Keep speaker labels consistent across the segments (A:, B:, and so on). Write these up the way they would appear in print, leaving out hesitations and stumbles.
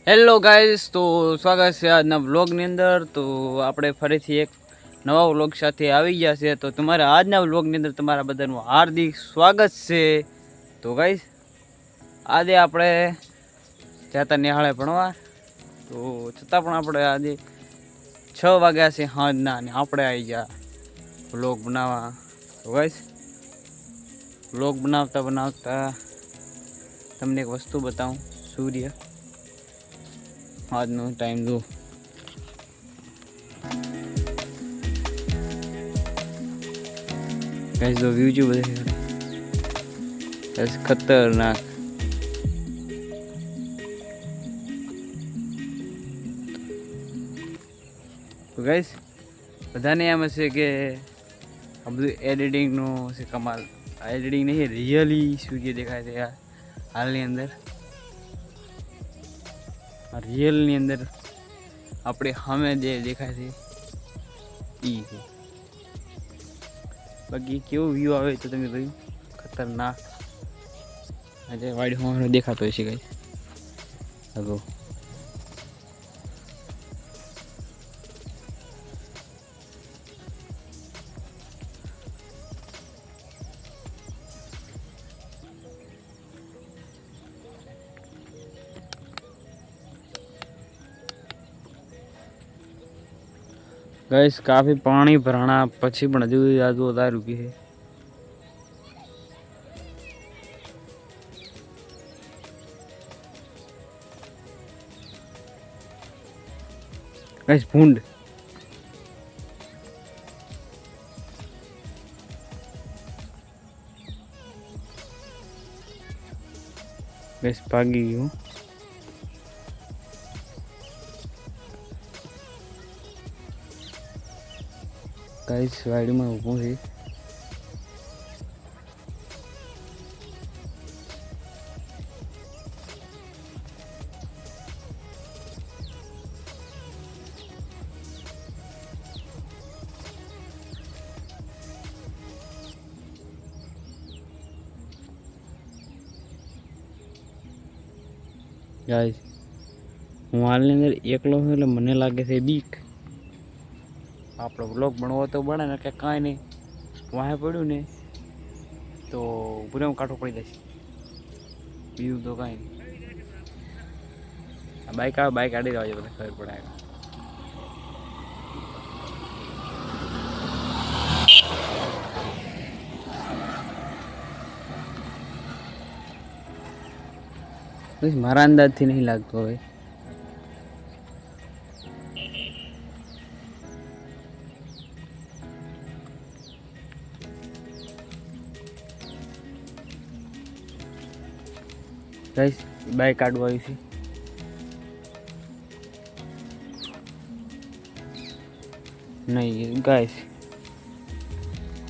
A: Hello guys, તો સ્વાગત છે આજના વ્લોગની અંદર। તો આપણે ફરીથી એક નવા વ્લોગ સાથે આવી ગયા છે। તો તમારા આજના વ્લોગની અંદર તમારા બધાનું હાર્દિક સ્વાગત છે। તો ગાઈસ, આજે આપણે જતા નિહાળે ભણવા, તો છતાં પણ આપણે આજે 6 વાગ્યા છે સાંજના અને આપણે આવી ગયા વ્લોગ બનાવવા। તો ગાઈસ, વ્લોગ બનાવતા બનાવતા તમને એક વસ્તુ બતાવું। સૂર્ય આજનો ટાઈમ દો ગાઈસ, જો વ્યૂ જો બધે ખતરનાક। તો ગાઈસ, બધાને એમ હશે કે આ બધું એડિટિંગનું છે કમાલ। આ એડિટિંગ નહીં, રિયલી સૂર્ય દેખાય છે હાલની અંદર। રિયલની અંદર આપણે સામે જે દેખાય છે એ છે। બાકી કેવો વ્યૂ આવે તો તમે જોયું, ખતરનાક। આજે વાડી હોવાનો દેખાતો હશે ગાઈસ। હવે गाइस, काफी पानी भराना पछी पण हजू आजू વધારે રૂકી है। गाइस, भूंड गाइस भागी गई। गाइस, वाड़ी में ऊभो है। गाइस, હું હાલની અંદર એકલો છું એટલે મને લાગે છે બીક। આપણો વ્લોગ બનાવો તો બને ને કે કાંઈ નહીં, વાહે પડ્યું ને તો પૂરે કાઠું પડી જશે। બીજું તો કાંઈ નહીં। બાઇક આવે, બાઇક આડી જવા બધા ખબર પડે। મારા અંદાજથી નહીં લાગતો હવે। ગાઈસ, બાઈક કાઢવા આવી છે। નહીં ગાઈસ,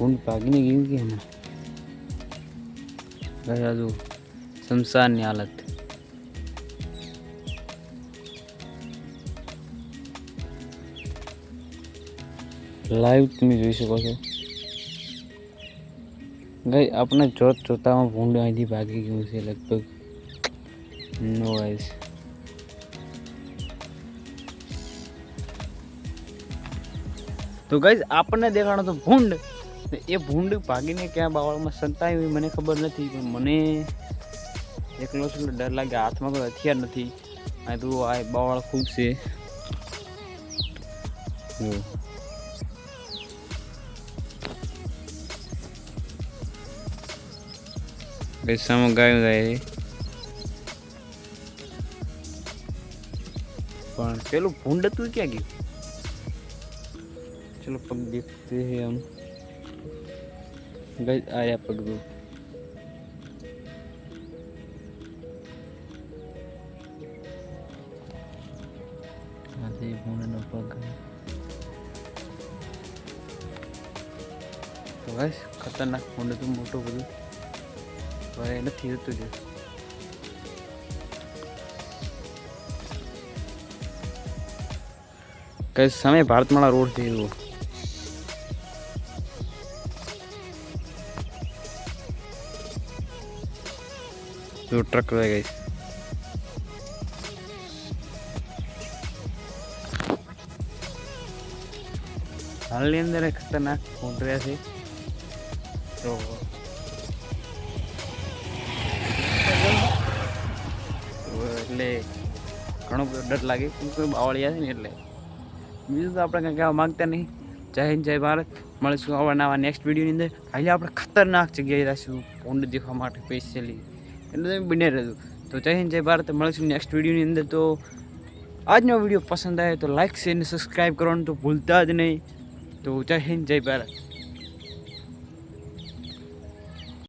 A: ઊંટ ભાગીને ગયું કે હમણાં ગાઈસ, આજુ શમશાનની હાલત। લાઈવ તમે જોઈ શકો છો ગાઈસ। આપણે જોત જોતામાં ભૂંડ અહીંથી ભાગી ગયું છે લગભગ। નો ગાઈસ, તો ગાઈસ આપણને દેખાણો તો ભૂંડ, એ ભૂંડ ભાગીને ક્યાં બાવળમાં સંતાય હોય મને ખબર નથી, પણ મને એકલો છે ડર લાગે। હાથમાં કોઈ હથિયાર નથી। આ તો આ બાવળ ખૂબ છે। સામે ગાયું જાય પણ પેલું ભૂંડ હતું ક્યાં ગયું? चलो पग देखते हैं हम। गाइस, आया पग दो। आधे भूंड न पग। तो गाइस, खतरनाक भूंड तो मोटो બધું હવે નથી જતું જો। गाइस, સામે ભારતમાળા રોડ છે એવો। जो ट्रक रह गई। હાલની અંદર એ ખતરનાક ફોન રહ્યા છે. તો એટલે ઘણો બધો ડર લાગે કેમ કે બાવળિયા છે ને એટલે. બીજું તો આપણે કંઈ કહેવા માગતા નહીં. જય હિન્દ જય ભારત. મળીશું આવા નવા નેક્સ્ટ વિડીયોની અંદર. હાલે આપણે ખતરનાક જગ્યાએ રહીશું પૌંડ દેખવા માટે સ્પેશિયલી, એટલે તમે બને રહેજો. તો જય હિન્દ જય ભારત. મળીશું નેક્સ્ટ વિડીયોની અંદર. તો આજનો વિડીયો પસંદ આવે તો લાઇક શેર અને સબસ્ક્રાઈબ કરવાનું તો ભૂલતા જ નહીં. તો જય હિન્દ જય ભારત.